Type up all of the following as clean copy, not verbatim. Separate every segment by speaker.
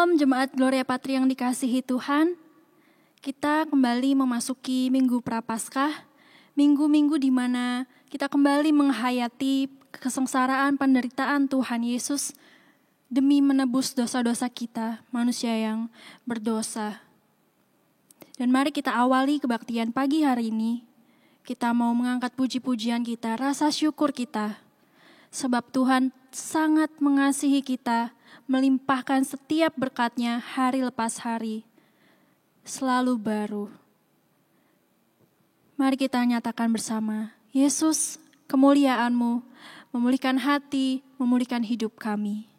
Speaker 1: Shalom Jemaat Gloria Patri yang dikasihi Tuhan. Kita kembali memasuki Minggu Prapaskah, minggu-minggu di mana kita kembali menghayati kesengsaraan penderitaan Tuhan Yesus demi menebus dosa-dosa kita, manusia yang berdosa. Dan mari kita awali kebaktian pagi hari ini. Kita mau mengangkat puji-pujian kita, rasa syukur kita. Sebab Tuhan sangat mengasihi kita, melimpahkan setiap berkat-Nya hari lepas hari, selalu baru. Mari kita nyatakan bersama, Yesus, kemuliaan-Mu memulihkan hati, memulihkan hidup kami.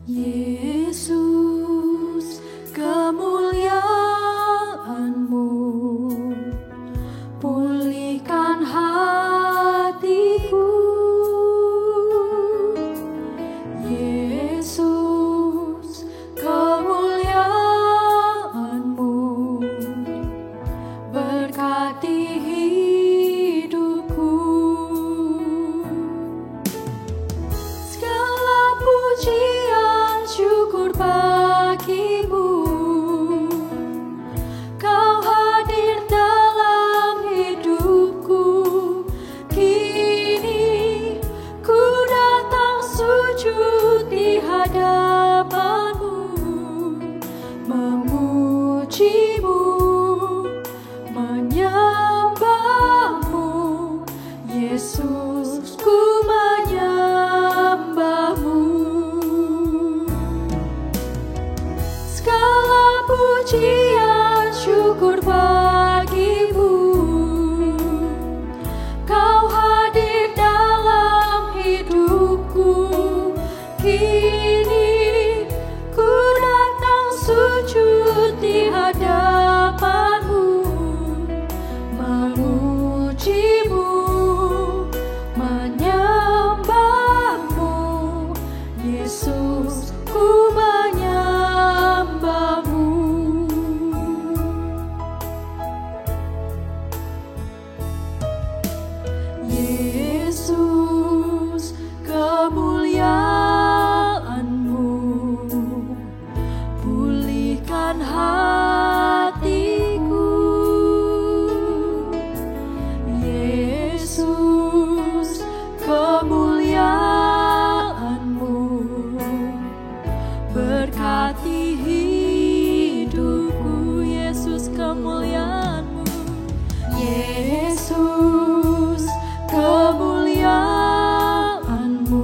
Speaker 2: Yesus, kemuliaan-Mu pulihkan hatiku. Yesus, kemuliaan-Mu berkati hidupku. Segala pujian syukur bagimu, Kau hadir dalam hidupku. Kini ku datang sujud di hadapan-Mu, memuji-Mu, menyembah-Mu. Yesus, ku menyembah-Mu. Segala pujian syukur bagimu, Kau hadir dalam hidupku. Kini ku datang sujud di hadapan-Mu, memuji-Mu, menyembah-Mu. Yesus, ku menyembah-Mu. Yesus, kemuliaan-Mu pulihkan hatiku. Yesus, kemuliaan-Mu berkati hidupku. Yesus, kemuliaan-Mu. Yesus, kemuliaan-Mu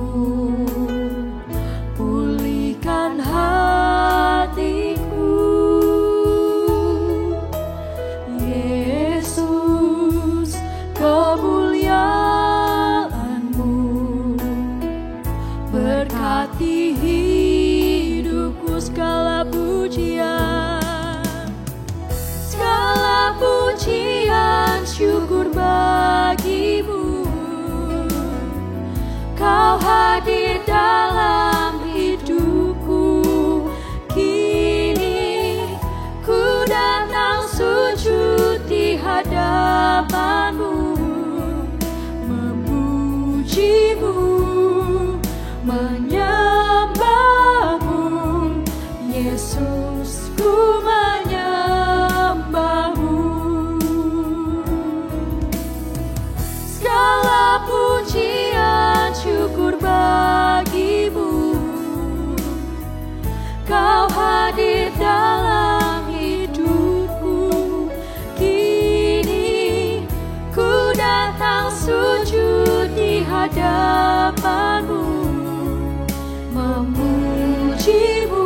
Speaker 2: pulihkan hatiku. Yesus, kemuliaan-Mu berkati hidupku. Segala pujian syukur bagimu, Kau hadir dalam hidupku. Kini ku datang sujud di hadapan-Mu, memuji-Mu, menyembah-Mu. Yesus, ku menyembah-Mu. Segala pujian syukur bagimu, Kau hadir dalam hidupku. Kini ku datang sujud di hadapan-Mu, memuji-Mu,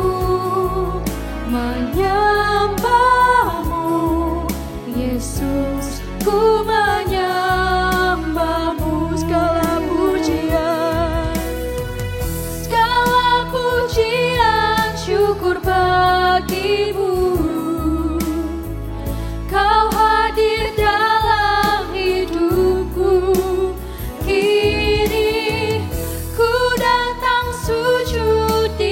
Speaker 2: menyembah-Mu. Yesus, ku menyembah-Mu. Segala pujian syukur bagimu, Kau hadir dalam hidupku. Kini ku datang sujud di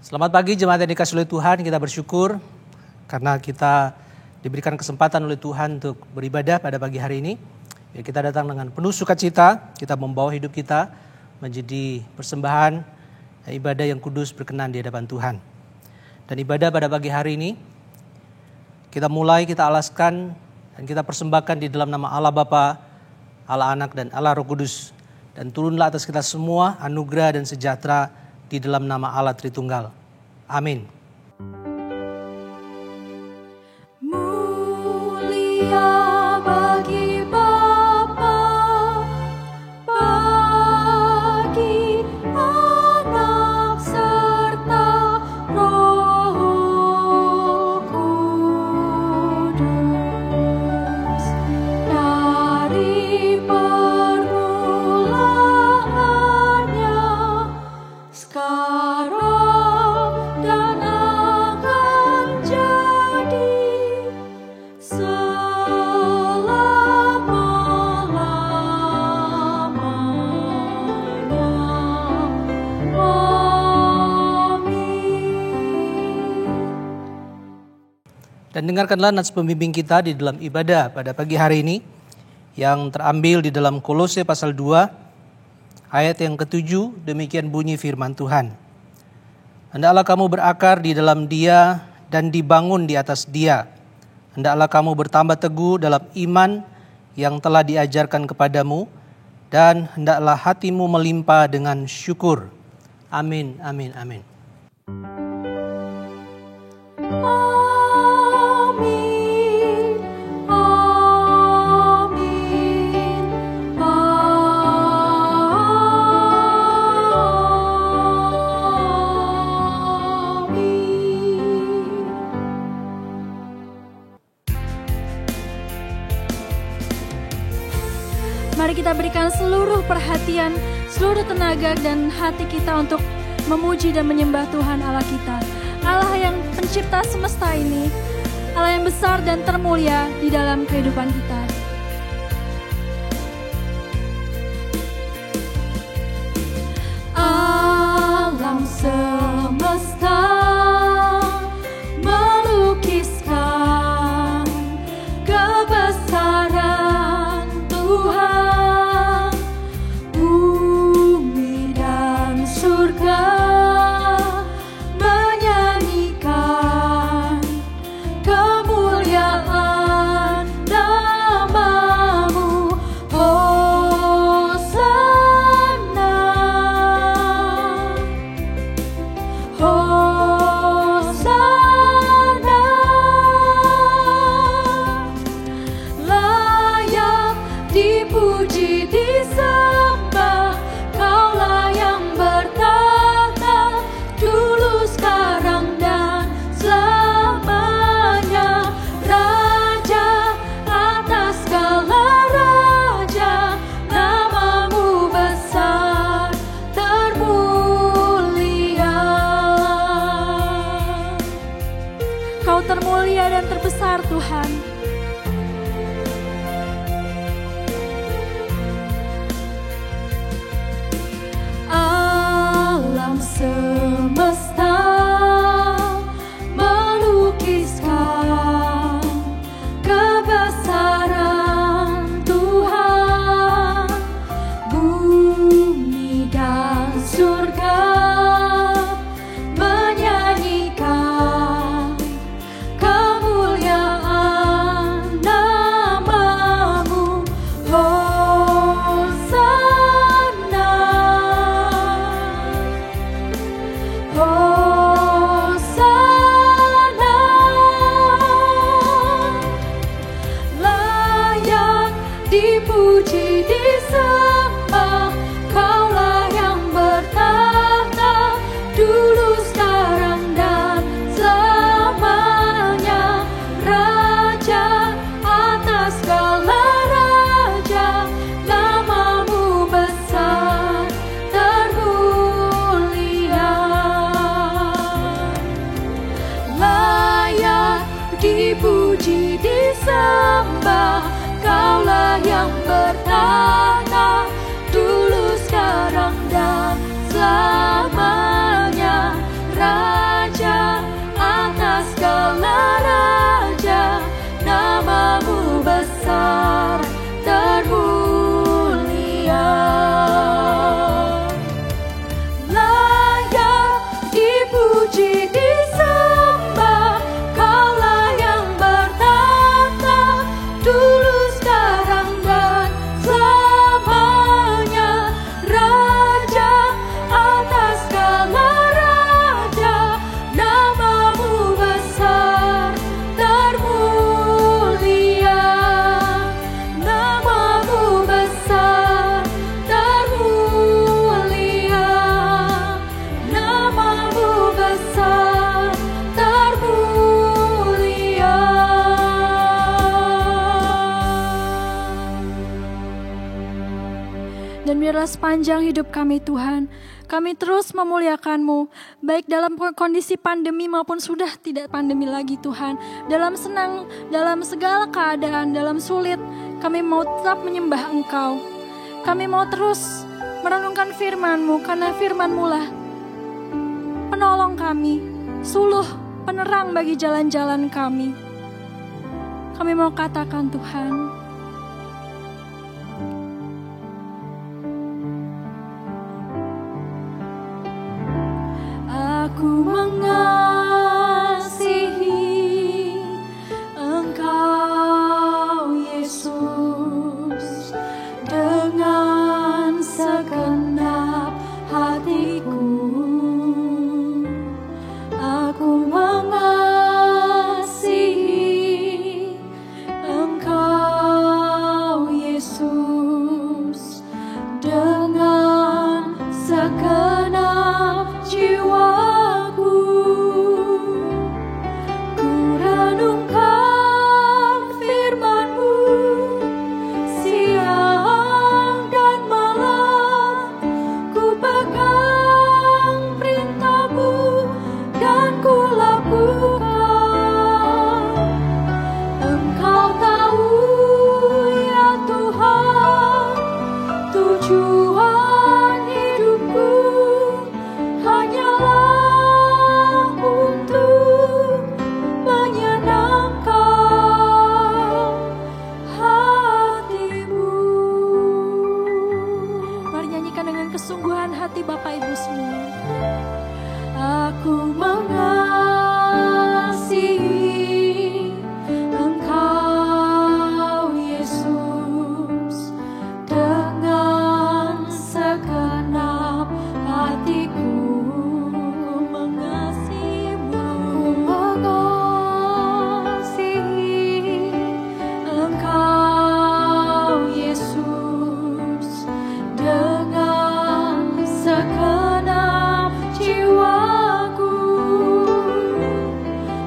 Speaker 3: Selamat pagi jemaat yang dikasihi oleh Tuhan, kita bersyukur karena kita diberikan kesempatan oleh Tuhan untuk beribadah pada pagi hari ini. Ya, kita datang dengan penuh sukacita, kita membawa hidup kita menjadi persembahan ibadah yang kudus berkenan di hadapan Tuhan. Dan ibadah pada pagi hari ini, kita alaskan dan kita persembahkan di dalam nama Allah Bapa, Allah Anak dan Allah Roh Kudus. Dan turunlah atas kita semua anugerah dan sejahtera di dalam nama Allah Tritunggal. Amin.
Speaker 2: Mulia bagi Bapa, bagi Anak serta Roh Kudus. Dari permulaannya, sekarang dan akan jadi selama-lamanya. Amin.
Speaker 3: Dan dengarkanlah nats pembimbing kita di dalam ibadah pada pagi hari ini yang terambil di dalam Kolose pasal 2 ayat yang ke-7, demikian bunyi firman Tuhan. Hendaklah kamu berakar di dalam Dia dan dibangun di atas Dia. Hendaklah kamu bertambah teguh dalam iman yang telah diajarkan kepadamu, dan hendaklah hatimu melimpah dengan syukur. Amin, amin, amin.
Speaker 2: Amin, amin, amin.
Speaker 1: Mari kita berikan seluruh perhatian, seluruh tenaga dan hati kita untuk memuji dan menyembah Tuhan Allah kita. Allah yang pencipta semesta ini, Allah yang besar dan termulia di dalam kehidupan kita.
Speaker 2: Alam semesta melukiskan kebesaran Tuhan, bumi dan surga menyanyikan kemuliaan nama
Speaker 1: Dan biarlah sepanjang hidup kami Tuhan, kami terus memuliakan-Mu, baik dalam kondisi pandemi maupun sudah tidak pandemi lagi Tuhan. Dalam senang, dalam segala keadaan, dalam sulit, kami mau tetap menyembah Engkau. Kami mau terus merenungkan firman-Mu, karena firman-Mu lah penolong kami, suluh penerang bagi jalan-jalan kami. Kami mau katakan Tuhan,
Speaker 2: aku mengasihi Engkau Yesus dengan segenap hatiku. Aku mengasihi Engkau Yesus dengan segenap jiwaku. Ku renungkan firman-Mu siang dan malam. Ku pegang perintah-Mu dan ku lakukan. Engkau tahu ya Tuhan, tujuan hidupku hanyalah untuk menyenangkan hati-Mu.
Speaker 1: mari nyanyikan dengan kesungguhan hati Bapak Ibu semua.
Speaker 2: Aku mengasihi Engkau Yesus dengan segenap hatiku. Ku mengasihi-Mu. Ku mengasihi Engkau Yesus dengan segenap jiwaku.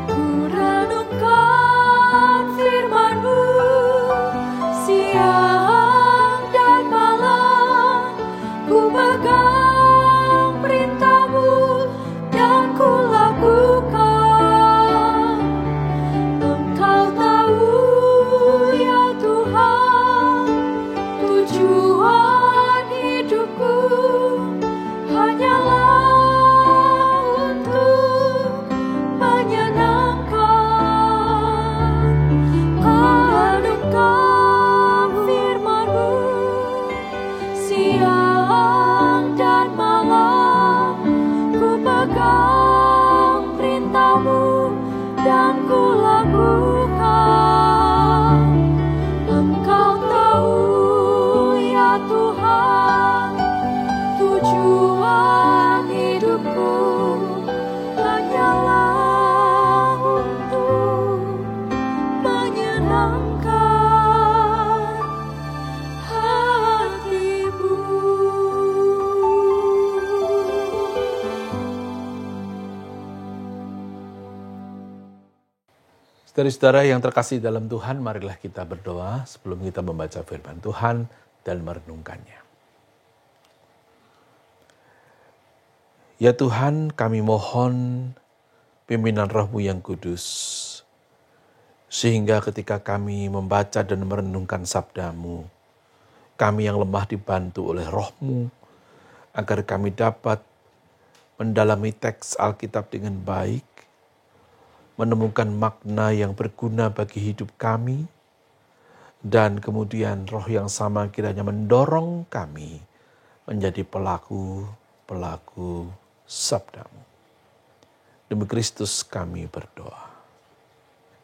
Speaker 2: Ku renungkan firman-Mu siang dan malam. Ku pegang perintah-Mu dan ku lakukan. Engkau tahu ya Tuhan, tujuan hidupku hanyalah untuk menyenangkan. Renungkan firman-Mu siang dan malam. Ku pegang perintah-Mu dan ku lakukan. Engkau tahu ya Tuhan, tujuan hidupku hanyalah untuk menyenangkan hati-Mu.
Speaker 4: Saudara-saudara yang terkasih dalam Tuhan, marilah kita berdoa sebelum kita membaca firman Tuhan dan merenungkannya. Ya Tuhan, kami mohon pimpinan Roh-Mu yang kudus, sehingga ketika kami membaca dan merenungkan sabda-Mu, kami yang lemah dibantu oleh Roh-Mu, agar kami dapat mendalami teks Alkitab dengan baik, menemukan makna yang berguna bagi hidup kami, dan kemudian Roh yang sama kiranya mendorong kami menjadi pelaku-pelaku sabda-Mu. Demi Kristus kami berdoa.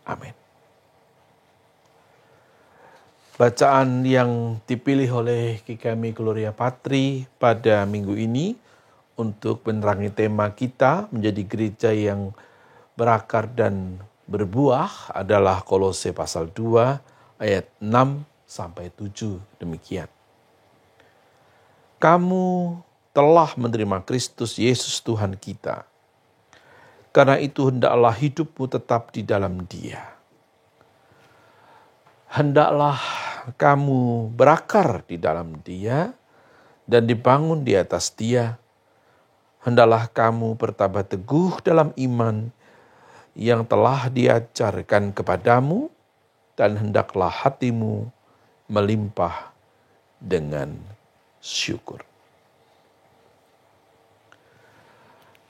Speaker 4: Amin. Bacaan yang dipilih oleh Kikami Gloria Patri pada minggu ini untuk menerangi tema kita menjadi gereja yang berakar dan berbuah adalah Kolose pasal 2 ayat 6 sampai 7 demikian. Kamu telah menerima Kristus Yesus Tuhan kita. Karena itu hendaklah hidupmu tetap di dalam Dia. Hendaklah kamu berakar di dalam Dia dan dibangun di atas Dia. Hendaklah kamu bertambah teguh dalam iman yang telah diajarkan kepadamu, dan hendaklah hatimu melimpah dengan syukur.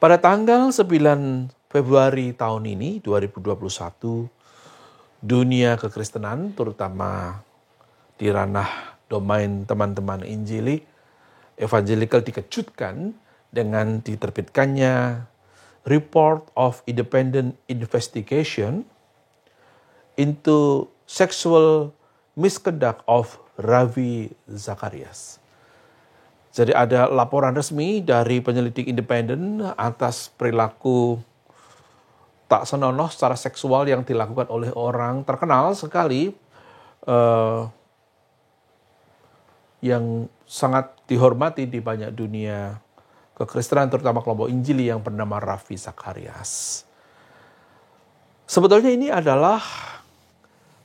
Speaker 4: Pada tanggal 9 Februari tahun ini, 2021, dunia kekristenan, terutama di ranah domain teman-teman Injili, Evangelical, dikejutkan dengan diterbitkannya Report of Independent Investigation into Sexual Misconduct of Ravi Zacharias. Jadi ada laporan resmi dari penyelidik independen atas perilaku tak senonoh secara seksual yang dilakukan oleh orang terkenal sekali, yang sangat dihormati di banyak dunia kekristenan, terutama kelompok Injili, yang bernama Ravi Zacharias. Sebetulnya ini adalah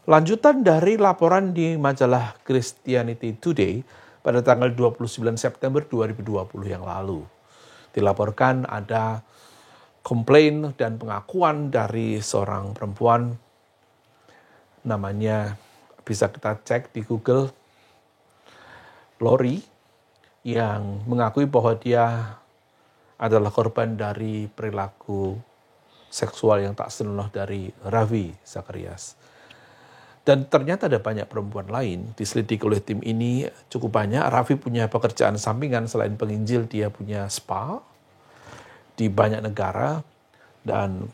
Speaker 4: lanjutan dari laporan di majalah Christianity Today pada tanggal 29 September 2020 yang lalu. Dilaporkan ada komplain dan pengakuan dari seorang perempuan, namanya bisa kita cek di Google, Lori, yang mengakui bahwa dia adalah korban dari perilaku seksual yang tak senonoh dari Ravi Zacharias. Dan ternyata ada banyak perempuan lain diselidiki oleh tim ini, cukup banyak. Ravi punya pekerjaan sampingan selain penginjil, dia punya spa di banyak negara, dan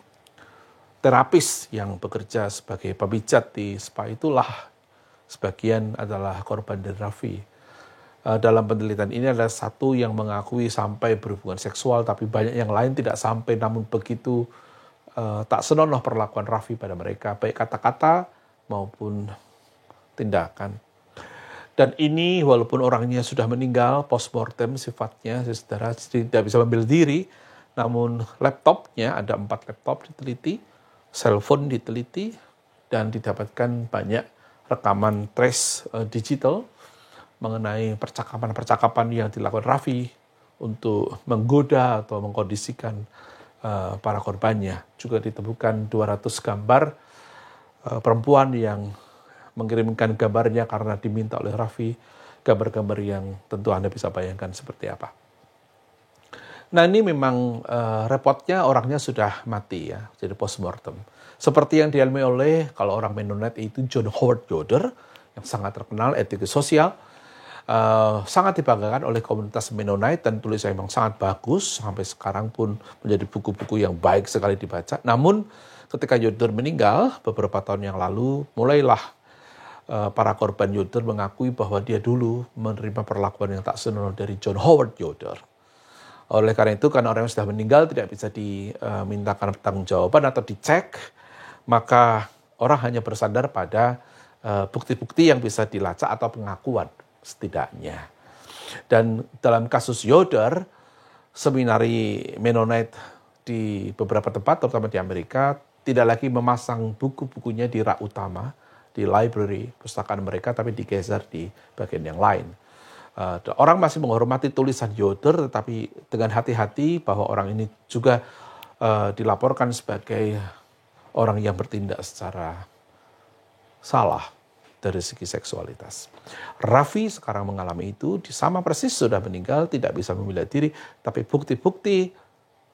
Speaker 4: terapis yang bekerja sebagai pemijat di spa itulah sebagian adalah korban dari Ravi. Dalam penelitian ini ada satu yang mengakui sampai berhubungan seksual, tapi banyak yang lain tidak sampai, namun begitu tak senonoh perlakuan Ravi pada mereka, baik kata-kata maupun tindakan. Dan ini walaupun orangnya sudah meninggal, postmortem sifatnya, saudara, tidak bisa membunuh diri, namun laptopnya, ada 4 laptop diteliti, cellphone diteliti, dan didapatkan banyak rekaman trace digital mengenai percakapan-percakapan yang dilakukan Ravi untuk menggoda atau mengkondisikan para korbannya. Juga ditemukan 200 gambar perempuan yang mengirimkan gambarnya karena diminta oleh Ravi, gambar-gambar yang tentu Anda bisa bayangkan seperti apa. Nah, ini memang repotnya orangnya sudah mati ya, jadi postmortem. Seperti yang dialami oleh, kalau orang Mennonite itu John Howard Yoder, yang sangat terkenal etikus sosial, sangat dibanggakan oleh komunitas Mennonite, dan tulisannya memang sangat bagus, sampai sekarang pun menjadi buku-buku yang baik sekali dibaca. Namun ketika Yoder meninggal beberapa tahun yang lalu, mulailah para korban Yoder mengakui bahwa dia dulu menerima perlakuan yang tak senonoh dari John Howard Yoder. Oleh karena itu, karena orang yang sudah meninggal tidak bisa dimintakan pertanggungjawaban atau dicek, maka orang hanya bersandar pada bukti-bukti yang bisa dilacak atau pengakuan setidaknya. Dan dalam kasus Yoder, seminari Mennonite di beberapa tempat, terutama di Amerika, tidak lagi memasang buku-bukunya di rak utama, di library, pustakaan mereka, tapi digeser di bagian yang lain. Orang masih menghormati tulisan Yoder, tetapi dengan hati-hati bahwa orang ini juga dilaporkan sebagai orang yang bertindak secara salah dari segi seksualitas. Ravi sekarang mengalami itu, sama persis sudah meninggal, tidak bisa membela diri, tapi bukti-bukti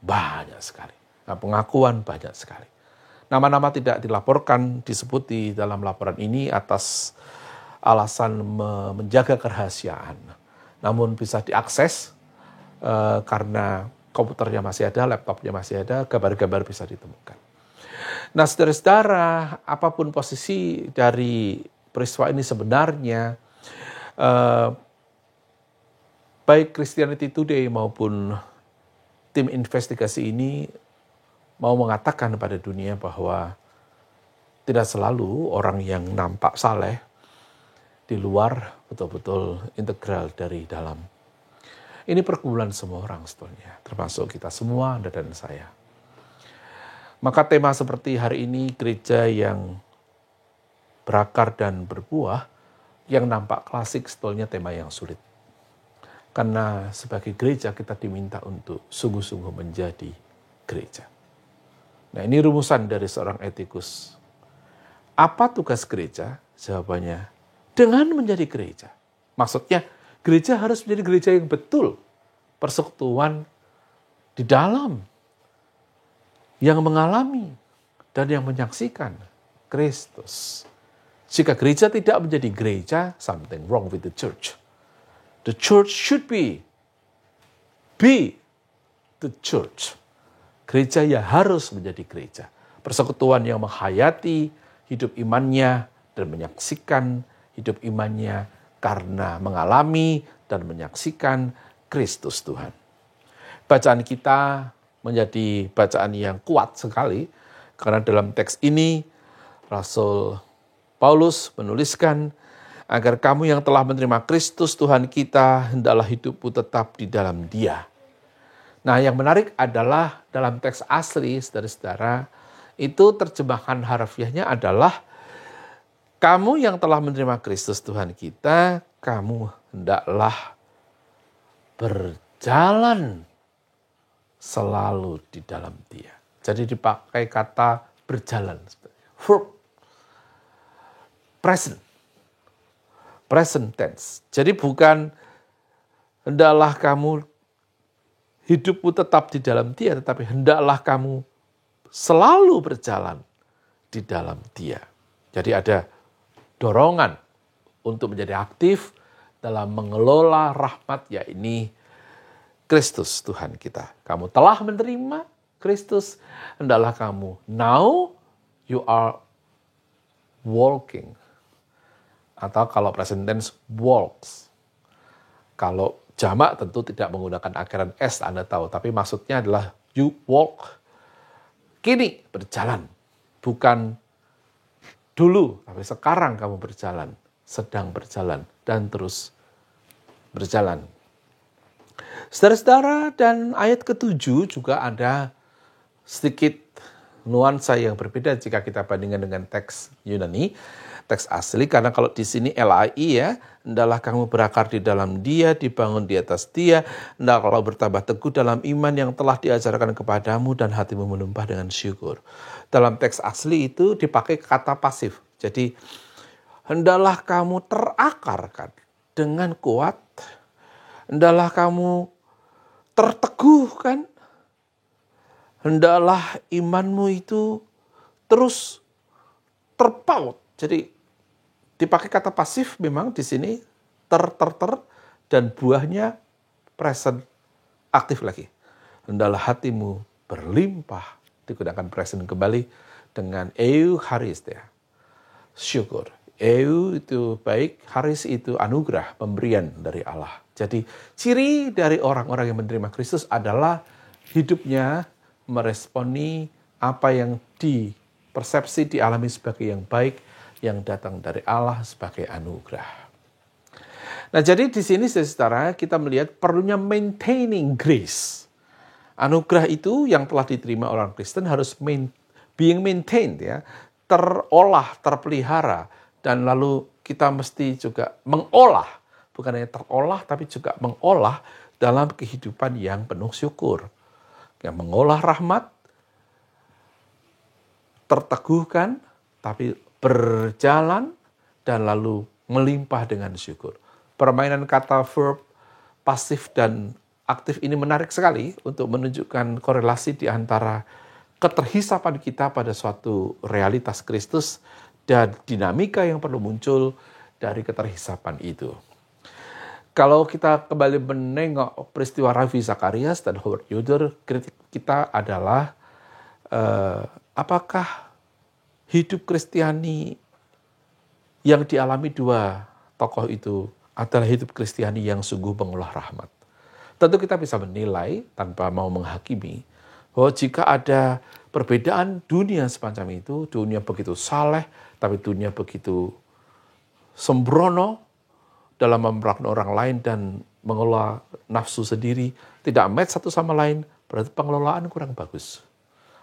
Speaker 4: banyak sekali. Nah, pengakuan banyak sekali. Nama-nama tidak dilaporkan, disebut di dalam laporan ini atas alasan menjaga kerahasiaan. Namun bisa diakses karena komputernya masih ada, laptopnya masih ada, gambar-gambar bisa ditemukan. Nah, saudara-saudara, apapun posisi dari peristiwa ini sebenarnya, baik Christianity Today maupun tim investigasi ini mau mengatakan pada dunia bahwa tidak selalu orang yang nampak saleh di luar betul-betul integral dari dalam. Ini pergumulan semua orang sebetulnya, termasuk kita semua, Anda dan saya. Maka tema seperti hari ini, gereja yang berakar dan berbuah, yang nampak klasik sebetulnya tema yang sulit. Karena sebagai gereja kita diminta untuk sungguh-sungguh menjadi gereja. Nah, ini rumusan dari seorang etikus. Apa tugas gereja? Jawabannya, dengan menjadi gereja. Maksudnya, gereja harus menjadi gereja yang betul. Persekutuan di dalam, yang mengalami dan yang menyaksikan Kristus. Jika gereja tidak menjadi gereja, something wrong with the church. The church should be the church. Gereja ya harus menjadi gereja. Persekutuan yang menghayati hidup imannya dan menyaksikan hidup imannya karena mengalami dan menyaksikan Kristus Tuhan. Bacaan kita menjadi bacaan yang kuat sekali karena dalam teks ini Rasul Paulus menuliskan agar kamu yang telah menerima Kristus Tuhan kita hendaklah hidupmu tetap di dalam Dia. Nah, yang menarik adalah dalam teks asli, saudara-saudara, itu terjemahan harfiahnya adalah kamu yang telah menerima Kristus Tuhan kita, kamu hendaklah berjalan selalu di dalam Dia. Jadi dipakai kata berjalan, verb present tense. Jadi bukan hendaklah kamu hidupmu tetap di dalam Dia, tetapi hendaklah kamu selalu berjalan di dalam Dia. Jadi ada dorongan untuk menjadi aktif dalam mengelola rahmat, yakni Kristus Tuhan kita. Kamu telah menerima Kristus, hendaklah kamu now you are walking. Atau kalau present tense, walks. Kalau jamak tentu tidak menggunakan akhiran S, Anda tahu. Tapi maksudnya adalah you walk. Kini berjalan. Bukan dulu, tapi sekarang kamu berjalan. Sedang berjalan dan terus berjalan. Saudara-saudara, dan ayat ke-7 juga ada sedikit nuansa yang berbeda jika kita bandingkan dengan teks Yunani, teks asli, karena kalau di sini LAI ya, hendaklah kamu berakar di dalam Dia, dibangun di atas Dia, hendaklah bertambah teguh dalam iman yang telah diajarkan kepadamu dan hatimu menumpah dengan syukur. Dalam teks asli itu dipakai kata pasif. Jadi hendaklah kamu terakarkan dengan kuat, hendaklah kamu terteguhkan, hendaklah imanmu itu terus terpaut. Jadi dipakai kata pasif memang di sini ter dan buahnya present aktif lagi. Hendaklah hatimu berlimpah, digunakan present kembali dengan eucharistia. Syukur. Eu itu baik, charis itu anugerah, pemberian dari Allah. Jadi ciri dari orang-orang yang menerima Kristus adalah hidupnya meresponi apa yang dipersepsi, dialami sebagai yang baik, yang datang dari Allah sebagai anugerah. Nah, jadi di sini saudara kita melihat perlunya maintaining grace. Anugerah itu yang telah diterima orang Kristen harus being maintained, ya, terolah, terpelihara, dan lalu kita mesti juga mengolah, bukan hanya terolah tapi juga mengolah dalam kehidupan yang penuh syukur. Yang mengolah rahmat, terteguhkan, tapi berjalan dan lalu melimpah dengan syukur. Permainan kata verb pasif dan aktif ini menarik sekali untuk menunjukkan korelasi di antara keterhisapan kita pada suatu realitas Kristus dan dinamika yang perlu muncul dari keterhisapan itu. Kalau kita kembali menengok peristiwa Ravi Zacharias dan Howard Yoder, kritik kita adalah apakah hidup Kristiani yang dialami dua tokoh itu adalah hidup Kristiani yang sungguh mengolah rahmat. Tentu kita bisa menilai tanpa mau menghakimi bahwa jika ada perbedaan dunia semacam itu, dunia begitu saleh, tapi dunia begitu sembrono dalam memperlakukan orang lain dan mengelola nafsu sendiri, tidak match satu sama lain, berarti pengelolaan kurang bagus.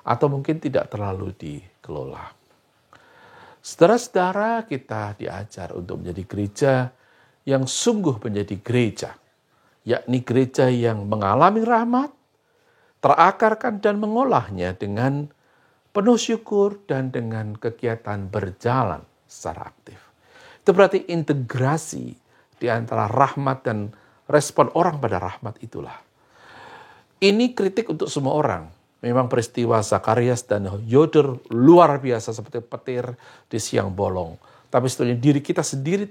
Speaker 4: Atau mungkin tidak terlalu dikelola. Saudara-saudara, kita diajar untuk menjadi gereja yang sungguh menjadi gereja, yakni gereja yang mengalami rahmat, terakarkan dan mengolahnya dengan penuh syukur dan dengan kegiatan berjalan secara aktif. Itu berarti integrasi di antara rahmat dan respon orang pada rahmat itulah. Ini kritik untuk semua orang. Memang peristiwa Zakarias dan Yoder luar biasa seperti petir di siang bolong. Tapi sebetulnya diri kita sendiri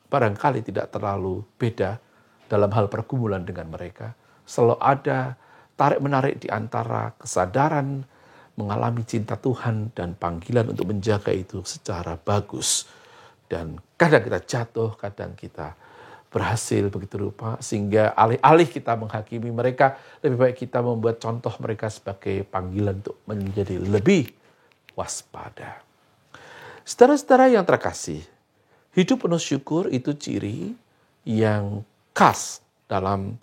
Speaker 4: barangkali tidak terlalu beda dalam hal pergumulan dengan mereka. Selalu ada tarik-menarik di antara kesadaran mengalami cinta Tuhan dan panggilan untuk menjaga itu secara bagus. Dan kadang kita jatuh, kadang kita berhasil begitu rupa, sehingga alih-alih kita menghakimi mereka, lebih baik kita membuat contoh mereka sebagai panggilan untuk menjadi lebih waspada. Saudara-saudara yang terkasih, hidup penuh syukur itu ciri yang khas dalam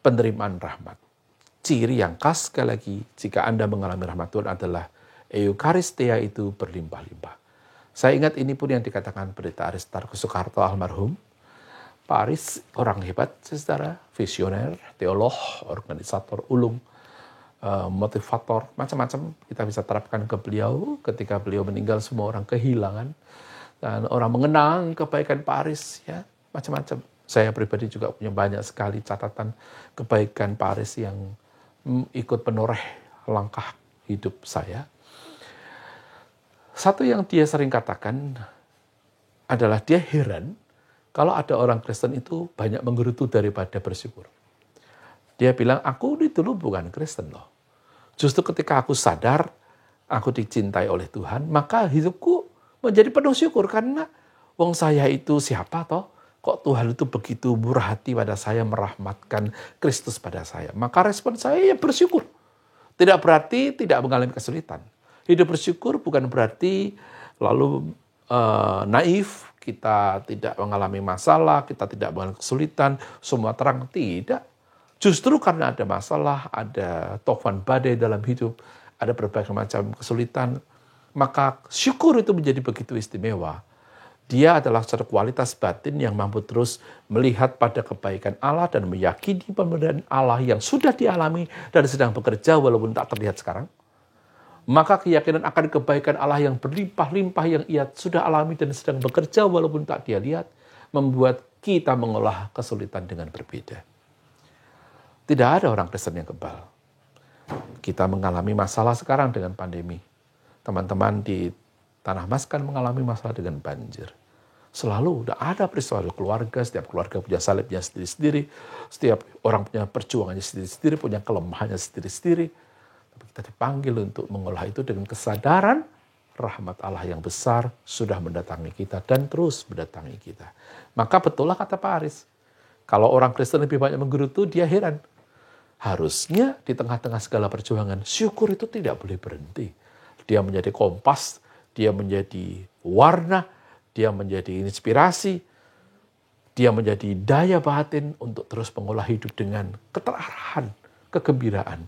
Speaker 4: penerimaan rahmat. Ciri yang khas sekali lagi jika Anda mengalami rahmat Tuhan adalah Eukaristia itu berlimpah-limpah. Saya ingat ini pun yang dikatakan Pendeta Aristarchus Soekarto almarhum. Pak Aris orang hebat, saudara, visioner, teolog, organisator ulung, motivator, macam-macam kita bisa terapkan ke beliau. Ketika beliau meninggal semua orang kehilangan dan orang mengenang kebaikan Pak Aris, ya macam-macam. Saya pribadi juga punya banyak sekali catatan kebaikan Pak Aris yang ikut penoreh langkah hidup saya. Satu yang dia sering katakan adalah dia heran kalau ada orang Kristen itu banyak menggerutu daripada bersyukur. Dia bilang, aku dulu bukan Kristen loh. Justru ketika aku sadar, aku dicintai oleh Tuhan, maka hidupku menjadi penuh syukur. Karena wong saya itu siapa toh? Kok Tuhan itu begitu murah hati pada saya, merahmatkan Kristus pada saya. Maka respon saya ya bersyukur. Tidak berarti tidak mengalami kesulitan. Hidup bersyukur bukan berarti lalu naif, kita tidak mengalami masalah, kita tidak mengalami kesulitan, semua terang. Tidak. Justru karena ada masalah, ada topan badai dalam hidup, ada berbagai macam kesulitan, maka syukur itu menjadi begitu istimewa. Dia adalah secara kualitas batin yang mampu terus melihat pada kebaikan Allah dan meyakini pemberian Allah yang sudah dialami dan sedang bekerja walaupun tak terlihat sekarang. Maka keyakinan akan kebaikan Allah yang berlimpah-limpah yang ia sudah alami dan sedang bekerja walaupun tak dia lihat, membuat kita mengolah kesulitan dengan berbeda. Tidak ada orang Kristen yang kebal. Kita mengalami masalah sekarang dengan pandemi. Teman-teman di Tanah Mas kan mengalami masalah dengan banjir. Selalu udah ada peristiwa keluarga, setiap keluarga punya salibnya sendiri-sendiri, setiap orang punya perjuangannya sendiri-sendiri, punya kelemahannya sendiri-sendiri. Tapi kita dipanggil untuk mengolah itu dengan kesadaran rahmat Allah yang besar sudah mendatangi kita dan terus mendatangi kita. Maka betullah kata Pak Aris, kalau orang Kristen lebih banyak menggerutu, dia heran. Harusnya di tengah-tengah segala perjuangan, syukur itu tidak boleh berhenti. Dia menjadi kompas, dia menjadi warna, dia menjadi inspirasi, dia menjadi daya batin untuk terus mengolah hidup dengan keterarahan, kegembiraan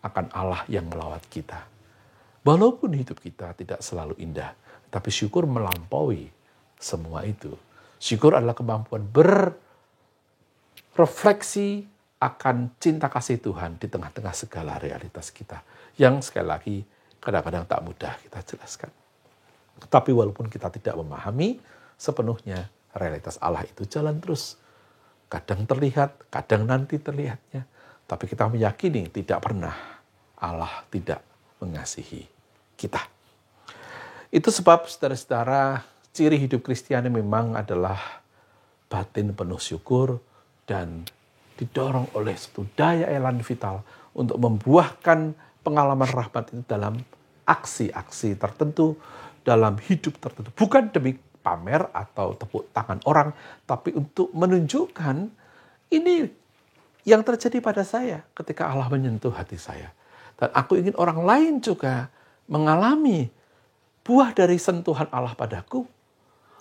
Speaker 4: akan Allah yang melawat kita. Walaupun hidup kita tidak selalu indah, tapi syukur melampaui semua itu. Syukur adalah kemampuan berefleksi akan cinta kasih Tuhan di tengah-tengah segala realitas kita. Yang sekali lagi kadang-kadang tak mudah kita jelaskan. Tapi walaupun kita tidak memahami sepenuhnya, realitas Allah itu jalan terus. Kadang terlihat, kadang nanti terlihatnya. Tapi kita meyakini tidak pernah Allah tidak mengasihi kita. Itu sebab saudara-saudara, ciri hidup Kristiani memang adalah batin penuh syukur dan didorong oleh satu daya elan vital untuk membuahkan pengalaman rahmat itu dalam aksi-aksi tertentu, dalam hidup tertentu. Bukan demi pamer atau tepuk tangan orang, tapi untuk menunjukkan ini yang terjadi pada saya ketika Allah menyentuh hati saya. Dan aku ingin orang lain juga mengalami buah dari sentuhan Allah padaku.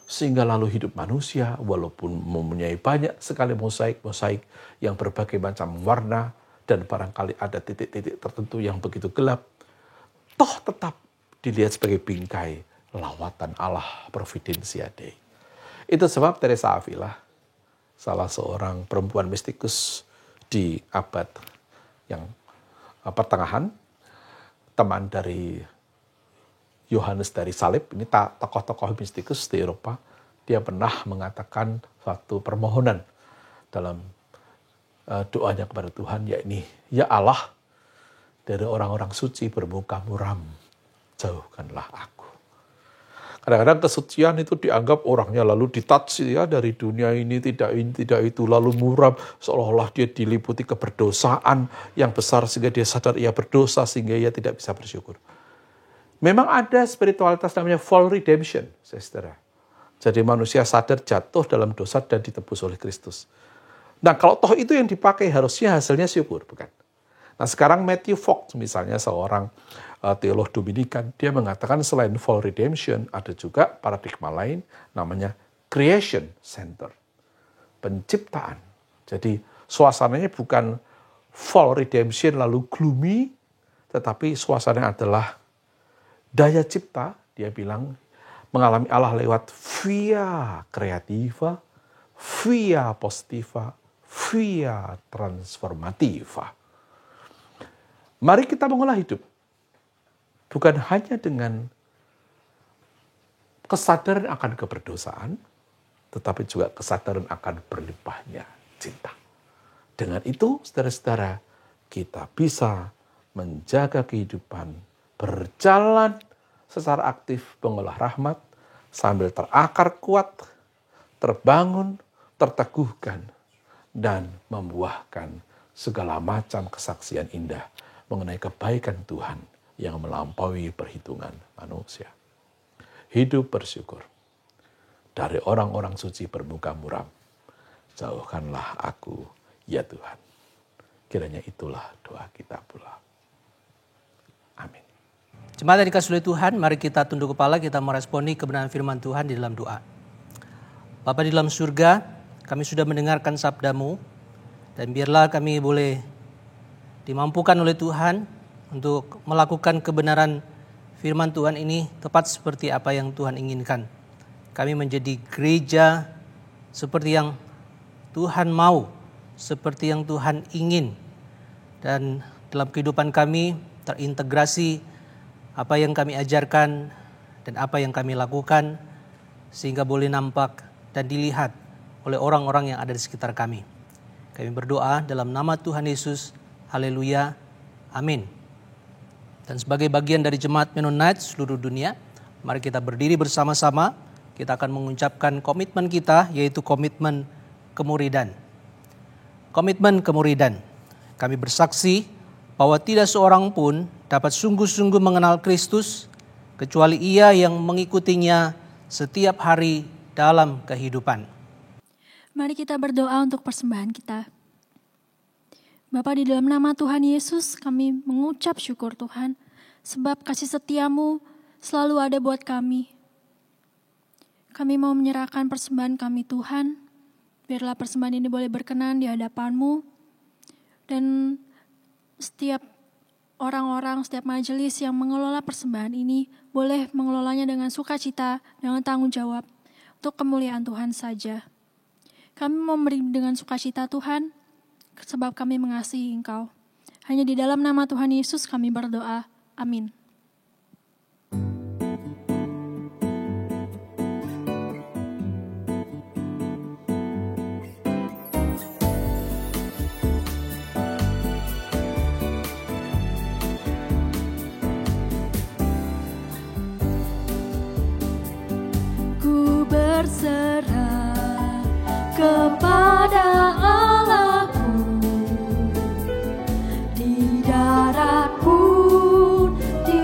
Speaker 4: Sehingga lalu hidup manusia walaupun mempunyai banyak sekali mosaik-mosaik yang berbagai macam warna dan barangkali ada titik-titik tertentu yang begitu gelap, toh tetap dilihat sebagai bingkai lawatan Allah Providentia Dei. Itu sebab Teresa Avila salah seorang perempuan mistikus di abad yang pertengahan, teman dari Yohanes dari Salib, ini tokoh-tokoh mistikus di Eropa, dia pernah mengatakan suatu permohonan dalam doanya kepada Tuhan, yakni, ya Allah, dari orang-orang suci bermuka muram, jauhkanlah aku. Kadang-kadang kesucian itu dianggap orangnya lalu ditouch ya, dari dunia ini tidak itu, lalu muram, seolah-olah dia diliputi keberdosaan yang besar sehingga dia sadar ia berdosa sehingga ia tidak bisa bersyukur. Memang ada spiritualitas namanya fall redemption, saudara. Jadi manusia sadar jatuh dalam dosa dan ditebus oleh Kristus. Nah, kalau toh itu yang dipakai, harusnya hasilnya syukur, bukan? Nah, sekarang Matthew Fox misalnya, seorang teolog Dominikan, dia mengatakan selain fall redemption, ada juga paradigma lain, namanya creation center, penciptaan. Jadi suasananya bukan fall redemption lalu gloomy, tetapi suasananya adalah daya cipta, dia bilang, mengalami Allah lewat via creativa, via positiva, via transformativa. Mari kita mengolah hidup. Bukan hanya dengan kesadaran akan keberdosaan, tetapi juga kesadaran akan berlimpahnya cinta. Dengan itu, saudara-saudara, kita bisa menjaga kehidupan, berjalan secara aktif mengolah rahmat, sambil terakar kuat, terbangun, terteguhkan, dan membuahkan segala macam kesaksian indah mengenai kebaikan Tuhan yang melampaui perhitungan manusia. Hidup bersyukur. Dari orang-orang suci bermuka muram, jauhkanlah aku, ya Tuhan. Kiranya itulah doa kita pula. Amin.
Speaker 3: Jemaat yang dikasihi oleh Tuhan, mari kita tunduk kepala, kita meresponi kebenaran firman Tuhan di dalam doa. Bapa di dalam surga, kami sudah mendengarkan sabda-Mu, dan biarlah kami boleh dimampukan oleh Tuhan untuk melakukan kebenaran firman Tuhan ini tepat seperti apa yang Tuhan inginkan. Kami menjadi gereja seperti yang Tuhan mau, seperti yang Tuhan ingin. Dan dalam kehidupan kami terintegrasi apa yang kami ajarkan dan apa yang kami lakukan, sehingga boleh nampak dan dilihat oleh orang-orang yang ada di sekitar kami. Kami berdoa dalam nama Tuhan Yesus. Haleluya. Amin. Dan sebagai bagian dari jemaat Mennonite seluruh dunia, mari kita berdiri bersama-sama. Kita akan mengucapkan komitmen kita, yaitu komitmen kemuridan. Komitmen kemuridan. Kami bersaksi bahwa tidak seorang pun dapat sungguh-sungguh mengenal Kristus, kecuali ia yang mengikutinya setiap hari dalam kehidupan.
Speaker 1: Mari kita berdoa untuk persembahan kita. Bapa, di dalam nama Tuhan Yesus kami mengucap syukur Tuhan, sebab kasih setia-Mu selalu ada buat kami. Kami mau menyerahkan persembahan kami Tuhan, biarlah persembahan ini boleh berkenan di hadapan-Mu, dan setiap orang-orang, setiap majelis yang mengelola persembahan ini boleh mengelolanya dengan sukacita, dengan tanggung jawab, untuk kemuliaan Tuhan saja. Kami mau memberi dengan sukacita Tuhan, sebab kami mengasihi Engkau. Hanya di dalam nama Tuhan Yesus kami berdoa. Amin.
Speaker 2: Ku berserah kepada Allahku, di darat pun, di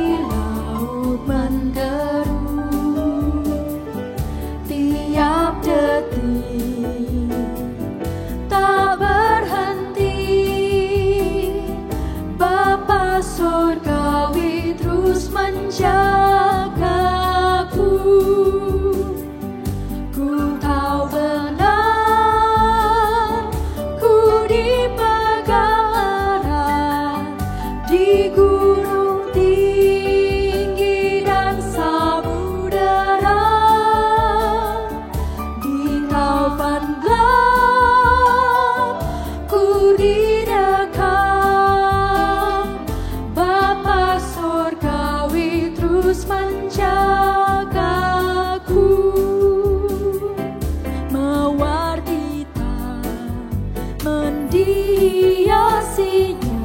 Speaker 2: dihiasinya,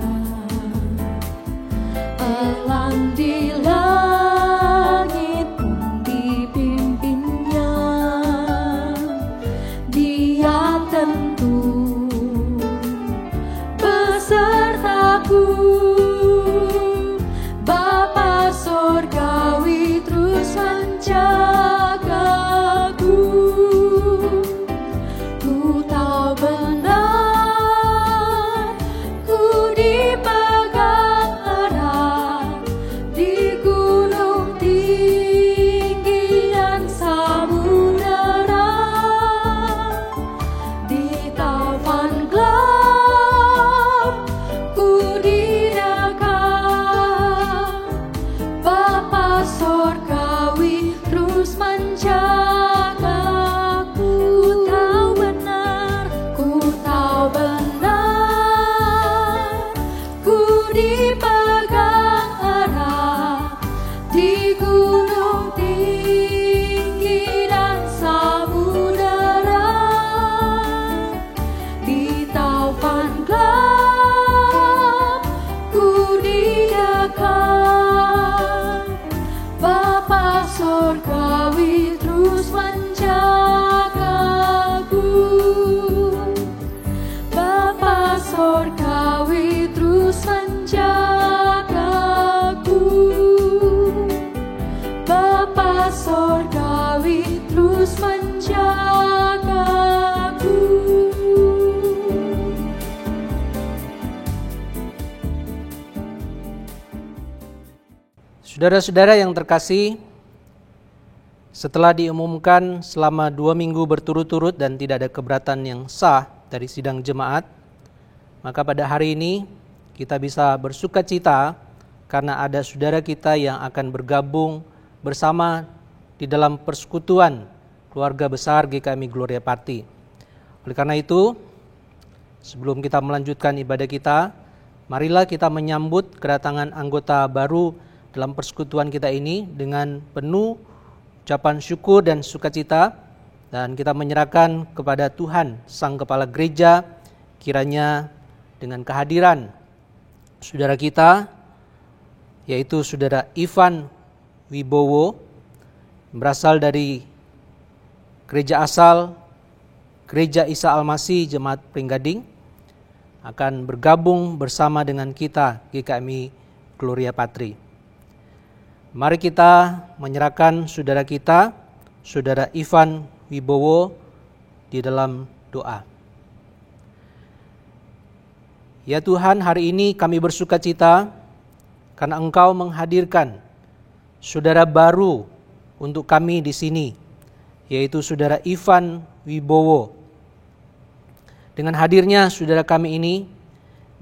Speaker 2: elang di langit pun dipimpinnya. Dia tentu besertaku, Bapa Sorgawi terus menjagaku. Ku tahu benar, ku dipegang erat di gunung tinggi dan samudera, di taufan gelap ku didekat. Bapa Sorgawi terus menjagaku. Ku tahu benar, ku dipegang erat di gunung tinggi dan samudera, di taufan gelap ku didekat. Bapa Sorgawi terus menjagaku. Bapa Sorgawi terus menjagaku. Bapa Sorgawi terus menjagaku.
Speaker 3: Saudara-saudara yang terkasih, setelah diumumkan selama 2 minggu berturut-turut dan tidak ada keberatan yang sah dari sidang jemaat, maka pada hari ini kita bisa bersuka cita karena ada saudara kita yang akan bergabung bersama di dalam persekutuan keluarga besar GKMI Gloria Patri. Oleh karena itu, sebelum kita melanjutkan ibadah kita, marilah kita menyambut kedatangan anggota baru dalam persekutuan kita ini dengan penuh ucapan syukur dan sukacita, dan kita menyerahkan kepada Tuhan Sang Kepala Gereja, kiranya dengan kehadiran saudara kita, yaitu saudara Ivan Wibowo, berasal dari gereja asal Gereja Isa Almasih Jemaat Pringgading, akan bergabung bersama dengan kita GKMI Gloria Patri. Mari kita menyerahkan saudara kita, saudara Ivan Wibowo, di dalam doa. Ya Tuhan, hari ini kami bersuka cita karena Engkau menghadirkan saudara baru untuk kami di sini, yaitu saudara Ivan Wibowo. Dengan hadirnya saudara kami ini,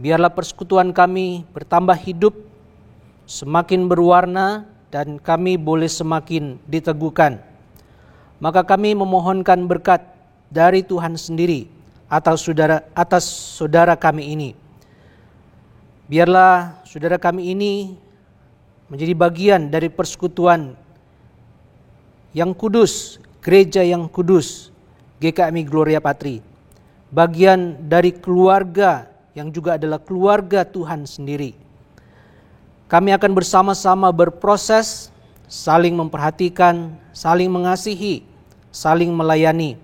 Speaker 3: biarlah persekutuan kami bertambah hidup, semakin berwarna, dan kami boleh semakin diteguhkan. Maka kami memohonkan berkat dari Tuhan sendiri atas saudara kami ini. Biarlah saudara kami ini menjadi bagian dari persekutuan yang kudus, gereja yang kudus, GKMI Gloria Patri. Bagian dari keluarga yang juga adalah keluarga Tuhan sendiri. Kami akan bersama-sama berproses, saling memperhatikan, saling mengasihi, saling melayani,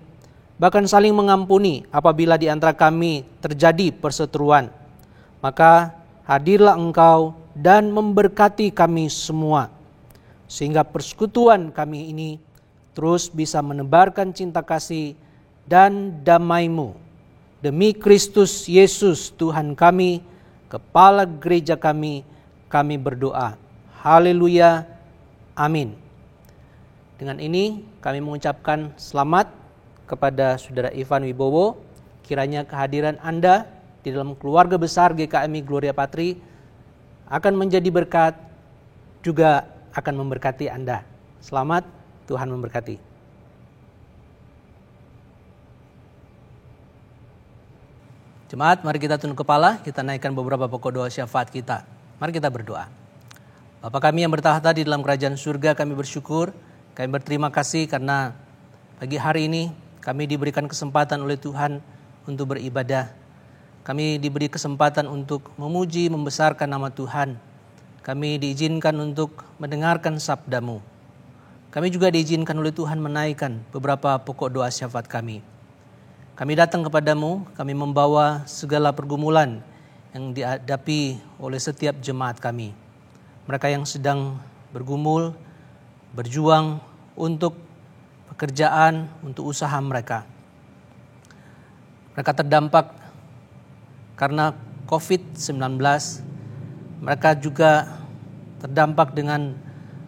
Speaker 3: bahkan saling mengampuni apabila di antara kami terjadi perseteruan. Maka hadirlah Engkau dan memberkati kami semua, sehingga persekutuan kami ini terus bisa menebarkan cinta kasih dan damai-Mu. Demi Kristus Yesus Tuhan kami, Kepala Gereja kami berdoa. Haleluya. Amin. Dengan ini kami mengucapkan selamat kepada saudara Ivan Wibowo. Kiranya kehadiran Anda di dalam keluarga besar GKMI Gloria Patri akan menjadi berkat, juga akan memberkati Anda. Selamat, Tuhan memberkati. Jemaat, mari kita tunduk kepala, kita naikkan beberapa pokok doa syafaat kita. Mari kita berdoa. Bapa kami yang bertahta di dalam kerajaan surga, kami bersyukur, kami berterima kasih karena pagi hari ini kami diberikan kesempatan oleh Tuhan untuk beribadah. kami diberi kesempatan untuk memuji, membesarkan nama Tuhan. Kami diizinkan untuk mendengarkan sabda-Mu. Kami juga diizinkan oleh Tuhan menaikkan beberapa pokok doa syafaat kami. Kami datang kepadamu, kami membawa segala pergumulan yang dihadapi oleh setiap jemaat kami. Mereka yang sedang bergumul, berjuang untuk pekerjaan, untuk usaha mereka. Mereka terdampak karena COVID-19. Mereka juga terdampak dengan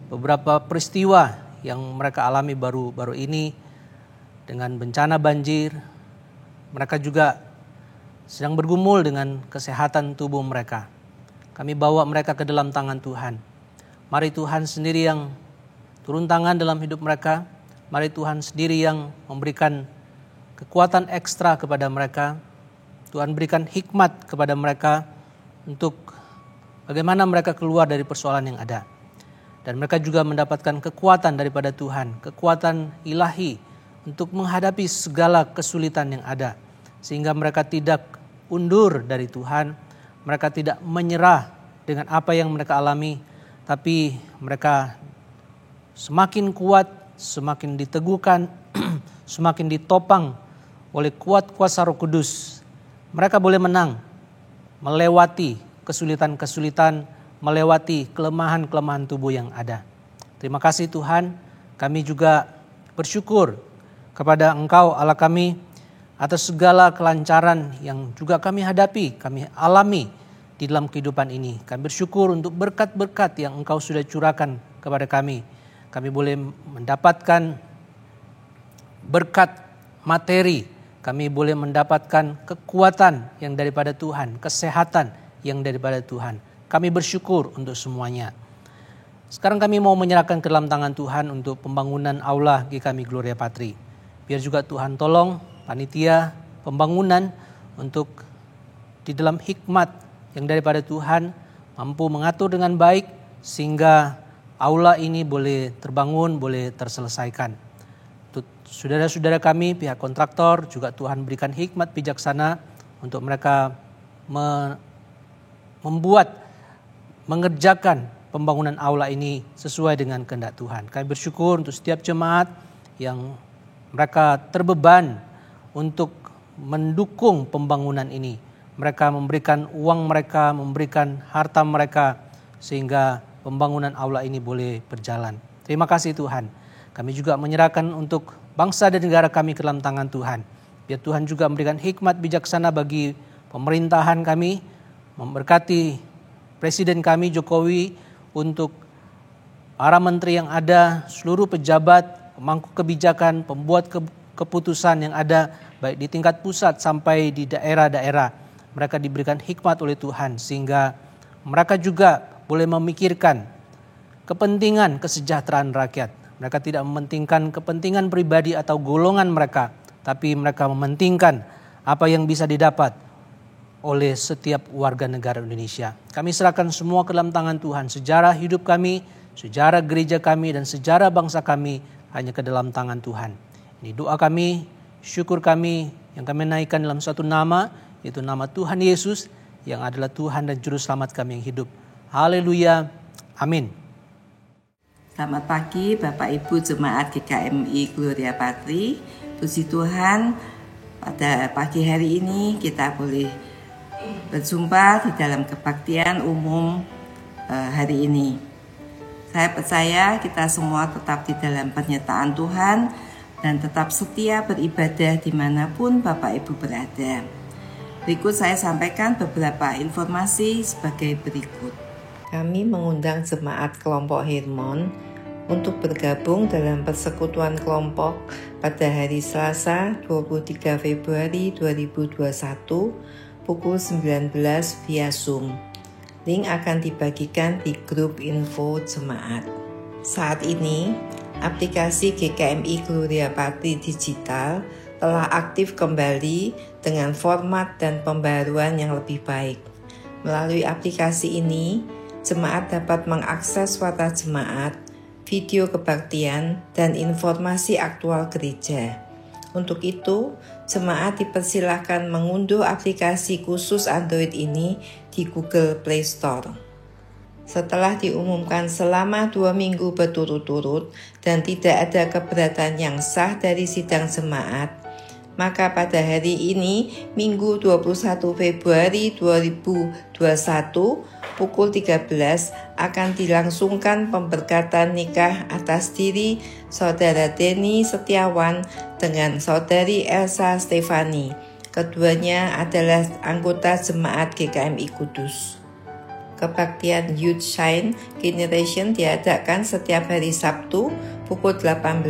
Speaker 3: beberapa peristiwa yang mereka alami baru ini dengan bencana banjir. Mereka juga sedang bergumul dengan kesehatan tubuh mereka. Kami bawa mereka ke dalam tangan Tuhan. Mari Tuhan sendiri yang turun tangan dalam hidup mereka. Mari Tuhan sendiri yang memberikan kekuatan ekstra kepada mereka. Tuhan berikan hikmat kepada mereka untuk bagaimana mereka keluar dari persoalan yang ada. Dan mereka juga mendapatkan kekuatan daripada Tuhan, kekuatan ilahi untuk menghadapi segala kesulitan yang ada. Sehingga mereka tidak undur dari Tuhan, mereka tidak menyerah dengan apa yang mereka alami, tapi mereka semakin kuat, semakin diteguhkan, semakin ditopang oleh kuat kuasa Roh Kudus. Mereka boleh menang, melewati kesulitan-kesulitan, melewati kelemahan-kelemahan tubuh yang ada. Terima kasih Tuhan, kami juga bersyukur kepada Engkau Allah kami atas segala kelancaran yang juga kami hadapi, kami alami di dalam kehidupan ini. Kami bersyukur untuk berkat-berkat yang Engkau sudah curahkan kepada kami. Kami boleh mendapatkan berkat materi, kami boleh mendapatkan kekuatan yang daripada Tuhan, kesehatan yang daripada Tuhan. Kami bersyukur untuk semuanya. Sekarang kami mau menyerahkan ke dalam tangan Tuhan untuk pembangunan aula GKMI Gloria Patri. Biar juga Tuhan tolong panitia pembangunan untuk di dalam hikmat yang daripada Tuhan mampu mengatur dengan baik sehingga aula ini boleh terbangun, boleh terselesaikan. Untuk saudara-saudara kami, pihak kontraktor juga Tuhan berikan hikmat bijaksana untuk mereka mengerjakan pembangunan aula ini sesuai dengan kehendak Tuhan. Kami bersyukur untuk setiap jemaat yang mereka terbeban untuk mendukung pembangunan ini. Mereka memberikan uang mereka, memberikan harta mereka sehingga pembangunan aula ini boleh berjalan. Terima kasih Tuhan. Kami juga menyerahkan untuk bangsa dan negara kami ke dalam tangan Tuhan. Biar Tuhan juga memberikan hikmat bijaksana bagi pemerintahan kami, memberkati Presiden kami Jokowi untuk para menteri yang ada, seluruh pejabat, pemangku kebijakan, pembuat keputusan yang ada, baik di tingkat pusat sampai di daerah-daerah. Mereka diberikan hikmat oleh Tuhan sehingga mereka juga boleh memikirkan kepentingan kesejahteraan rakyat. Mereka tidak mementingkan kepentingan pribadi atau golongan mereka, tapi mereka mementingkan apa yang bisa didapat oleh setiap warga negara Indonesia. Kami serahkan semua ke dalam tangan Tuhan. Sejarah hidup kami, sejarah gereja kami, dan sejarah bangsa kami hanya ke dalam tangan Tuhan. Ini doa kami, syukur kami yang kami naikkan dalam satu nama, yaitu nama Tuhan Yesus yang adalah Tuhan dan Juru Selamat kami yang hidup. Haleluya. Amin.
Speaker 5: Selamat pagi Bapak Ibu Jemaat GKMI Gloria Patri. Puji Tuhan, pada pagi hari ini kita boleh berjumpa di dalam kebaktian umum hari ini. Saya percaya kita semua tetap di dalam penyertaan Tuhan dan tetap setia beribadah dimanapun Bapak Ibu berada. Berikut saya sampaikan beberapa informasi sebagai berikut. Kami mengundang jemaat kelompok Hermon untuk bergabung dalam persekutuan kelompok pada hari Selasa 23 Februari 2021 pukul 19 via Zoom. Link akan dibagikan di grup info jemaat. Saat ini, aplikasi GKMI Gloria Patri Digital telah aktif kembali dengan format dan pembaruan yang lebih baik. Melalui aplikasi ini, jemaat dapat mengakses warta jemaat, video kebaktian, dan informasi aktual gereja. Untuk itu, jemaat dipersilahkan mengunduh aplikasi khusus Android ini di Google Play Store. Setelah diumumkan selama 2 minggu berturut-turut dan tidak ada keberatan yang sah dari sidang jemaat, maka pada hari ini, Minggu 21 Februari 2021, pukul 13 akan dilangsungkan pemberkatan nikah atas diri Saudara Denny Setiawan dengan Saudari Elsa Stefani. Keduanya adalah anggota jemaat GKMI Kudus. Kebaktian Youth Shine Generation diadakan setiap hari Sabtu pukul 18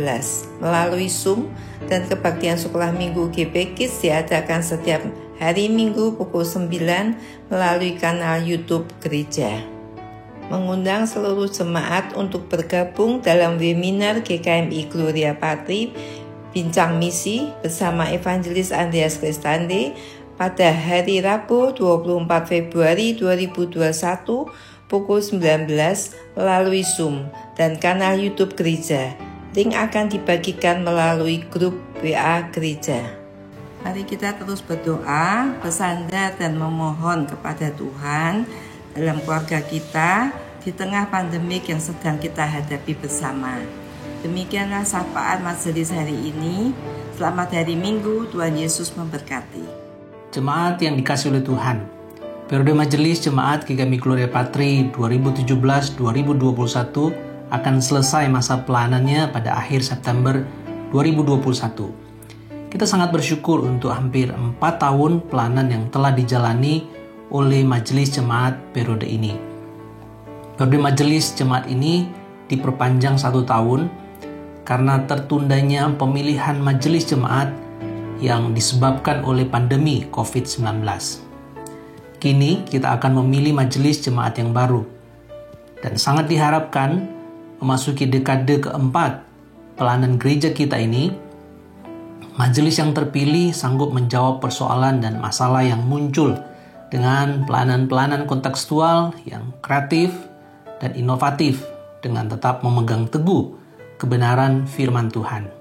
Speaker 5: melalui Zoom, dan kebaktian sekolah minggu GP Kids diadakan setiap hari Minggu pukul 9 melalui kanal YouTube gereja. Mengundang seluruh jemaat untuk bergabung dalam webinar GKMI Gloria Patri Bincang Misi bersama Evangelis Andreas Kristande pada hari Rabu 24 Februari 2021 pukul 19 melalui Zoom dan kanal YouTube gereja. Link akan dibagikan melalui grup WA gereja. Mari kita terus berdoa, bersandar dan memohon kepada Tuhan dalam keluarga kita di tengah pandemik yang sedang kita hadapi bersama. Demikianlah sapaan majelis hari ini. Selamat hari Minggu, Tuhan Yesus memberkati.
Speaker 3: Jemaat yang dikasihi oleh Tuhan, periode majelis Jemaat GKMI Gloria Patri 2017-2021 akan selesai masa pelanannya pada akhir September 2021. Kita sangat bersyukur untuk hampir 4 tahun pelanan yang telah dijalani oleh majelis jemaat periode ini. Periode majelis jemaat ini diperpanjang 1 tahun karena tertundanya pemilihan majelis jemaat yang disebabkan oleh pandemi COVID-19. Kini kita akan memilih majelis jemaat yang baru, dan sangat diharapkan memasuki dekade keempat pelayanan gereja kita ini, majelis yang terpilih sanggup menjawab persoalan dan masalah yang muncul dengan pelayanan-pelayanan kontekstual yang kreatif dan inovatif dengan tetap memegang teguh kebenaran firman Tuhan.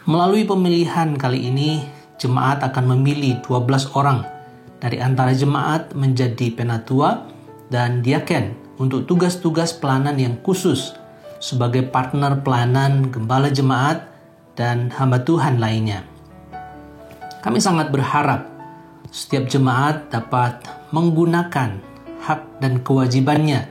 Speaker 3: Melalui pemilihan kali ini, jemaat akan memilih 12 orang dari antara jemaat menjadi penatua dan diaken untuk tugas-tugas pelayanan yang khusus sebagai partner pelayanan gembala jemaat dan hamba Tuhan lainnya. Kami sangat berharap setiap jemaat dapat menggunakan hak dan kewajibannya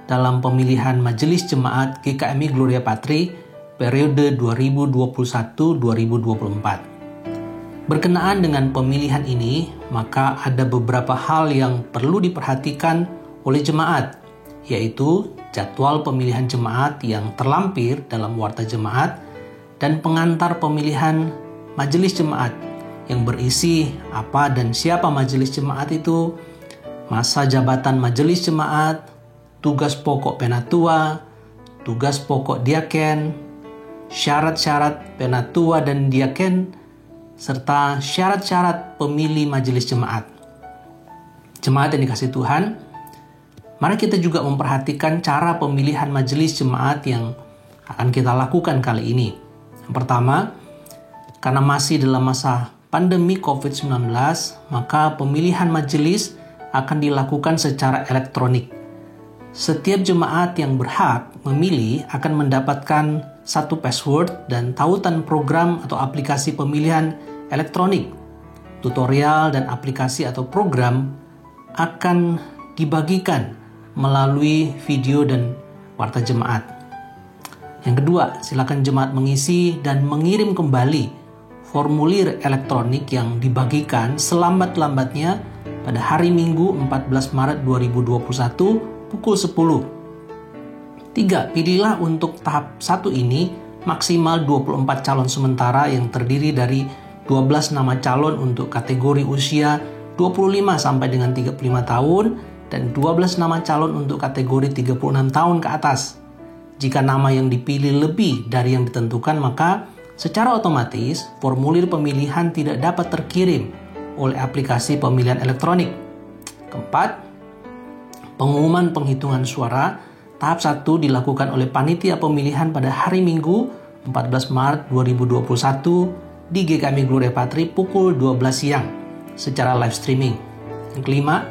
Speaker 3: dalam pemilihan majelis jemaat GKMI Gloria Patri periode 2021-2024. Berkenaan dengan pemilihan ini, maka ada beberapa hal yang perlu diperhatikan oleh jemaat, yaitu jadwal pemilihan jemaat yang terlampir dalam warta jemaat dan pengantar pemilihan majelis jemaat yang berisi apa dan siapa majelis jemaat itu, masa jabatan majelis jemaat, tugas pokok penatua, tugas pokok diaken, syarat-syarat penatua dan diaken, serta syarat-syarat pemilih majelis jemaat. Jemaat yang dikasihi Tuhan, mari kita juga memperhatikan cara pemilihan majelis jemaat yang akan kita lakukan kali ini. Yang pertama, karena masih dalam masa pandemi COVID-19, maka pemilihan majelis akan dilakukan secara elektronik. Setiap jemaat yang berhak memilih akan mendapatkan satu password dan tautan program atau aplikasi pemilihan elektronik. Tutorial dan aplikasi atau program akan dibagikan melalui video dan warta jemaat. Yang kedua, silakan jemaat mengisi dan mengirim kembali formulir elektronik yang dibagikan selambat-lambatnya pada hari Minggu 14 Maret 2021 pukul 10. 3. Pilihlah untuk tahap 1 ini maksimal 24 calon sementara yang terdiri dari 12 nama calon untuk kategori usia 25 sampai dengan 35 tahun dan 12 nama calon untuk kategori 36 tahun ke atas. Jika nama yang dipilih lebih dari yang ditentukan, maka secara otomatis formulir pemilihan tidak dapat terkirim oleh aplikasi pemilihan elektronik. Keempat, pengumuman penghitungan suara tahap 1 dilakukan oleh panitia pemilihan pada hari Minggu 14 Maret 2021 di GKMI Gloria Patri pukul 12 siang secara live streaming. Yang kelima,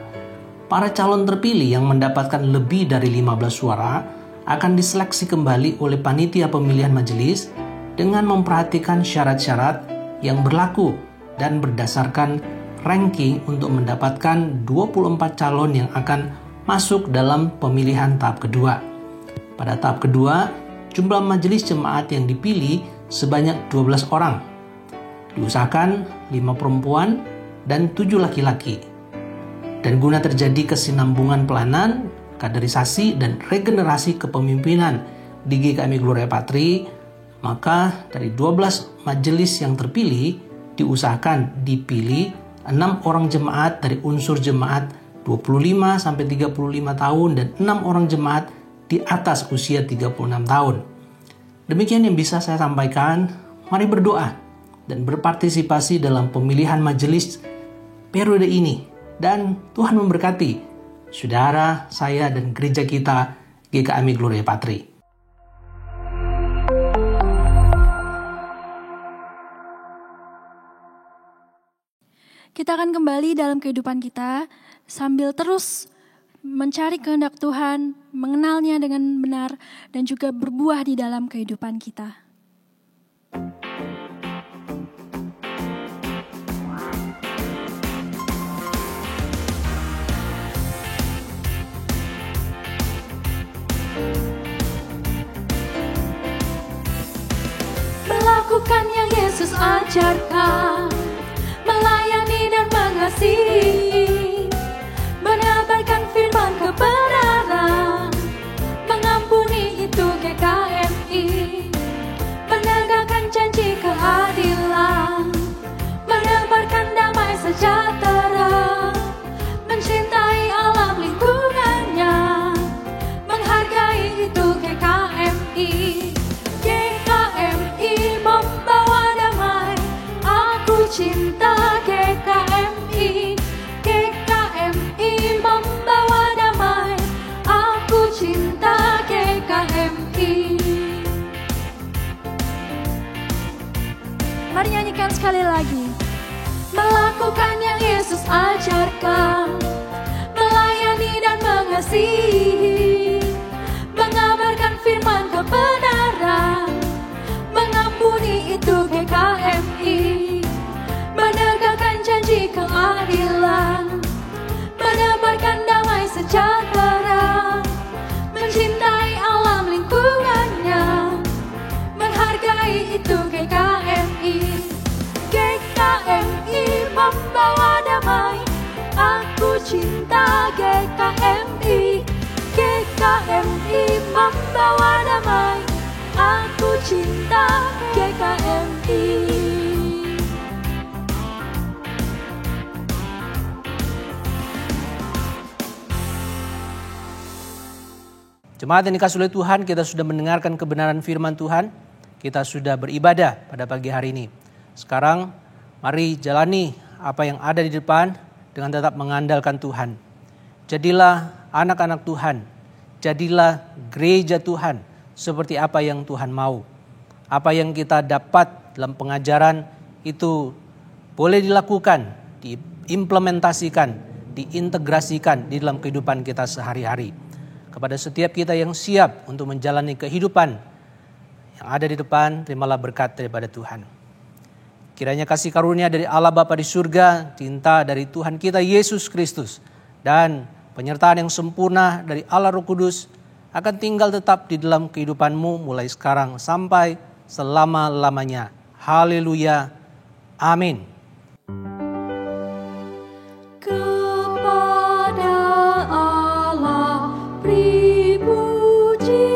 Speaker 3: para calon terpilih yang mendapatkan lebih dari 15 suara akan diseleksi kembali oleh panitia pemilihan majelis dengan memperhatikan syarat-syarat yang berlaku dan berdasarkan ranking untuk mendapatkan 24 calon yang akan masuk dalam pemilihan tahap kedua. Pada tahap kedua, jumlah majelis jemaat yang dipilih sebanyak 12 orang. Diusahakan 5 perempuan dan 7 laki-laki. Dan guna terjadi kesinambungan pelayanan, kaderisasi, dan regenerasi kepemimpinan di GKMI Gloria Patri, maka dari 12 majelis yang terpilih, diusahakan dipilih 6 orang jemaat dari unsur jemaat 25 sampai 35 tahun dan 6 orang jemaat di atas usia 36 tahun. Demikian yang bisa saya sampaikan. Mari berdoa dan berpartisipasi dalam pemilihan majelis periode ini. Dan Tuhan memberkati saudara, saya, dan gereja kita GKMI Gloria Patri.
Speaker 1: Kita akan kembali dalam kehidupan kita sambil terus mencari kehendak Tuhan, mengenalnya dengan benar, dan juga berbuah di dalam kehidupan kita.
Speaker 2: Melakukan yang Yesus ajarkan, melayani dan mengasihi, menebarkan firman kebenaran, mengampuni itu GKMI, menegakkan janji keadilan, menebarkan damai sejahtera, mencintai alam lingkungannya, menghargai itu GKMI. GKMI membawa damai, aku cinta GKMI. GKMI membawa damai, aku cinta GKMI.
Speaker 1: Mari nyanyikan sekali lagi.
Speaker 2: Melakukan yang Yesus ajarkan, melayani dan mengasihi, mengabarkan firman kebenaran, mengampuni itu GKMI, menegakkan janji keadilan, menebarkan damai sejahtera, mencintai alam lingkungannya, menghargai itu GKMI. GKMI membawa damai, aku cinta GKMI. GKMI membawa damai, aku cinta GKMI.
Speaker 3: Jemaat yang dikasihi oleh Tuhan, kita sudah mendengarkan kebenaran firman Tuhan. Kita sudah beribadah pada pagi hari ini. Sekarang mari jalani apa yang ada di depan dengan tetap mengandalkan Tuhan. Jadilah anak-anak Tuhan. Jadilah gereja Tuhan seperti apa yang Tuhan mau. Apa yang kita dapat dalam pengajaran itu boleh dilakukan, diimplementasikan, diintegrasikan di dalam kehidupan kita sehari-hari. Kepada setiap kita yang siap untuk menjalani kehidupan yang ada di depan, terimalah berkat daripada Tuhan. Kiranya kasih karunia dari Allah Bapa di surga, cinta dari Tuhan kita Yesus Kristus, dan penyertaan yang sempurna dari Allah Roh Kudus akan tinggal tetap di dalam kehidupanmu mulai sekarang sampai selama-lamanya. Haleluya. Amin.
Speaker 2: Kepada Allah dipuji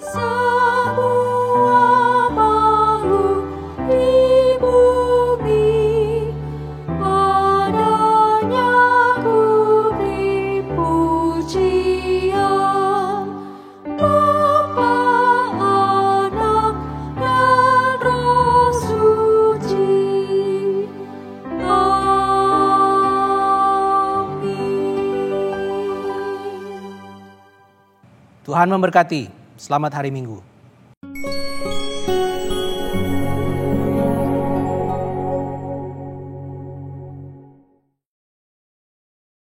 Speaker 2: semua makhluk di bumi, padanya ku beri pujian, Bapa, Anak, dan Roh Suci. Amin.
Speaker 3: Tuhan memberkati. Selamat hari Minggu.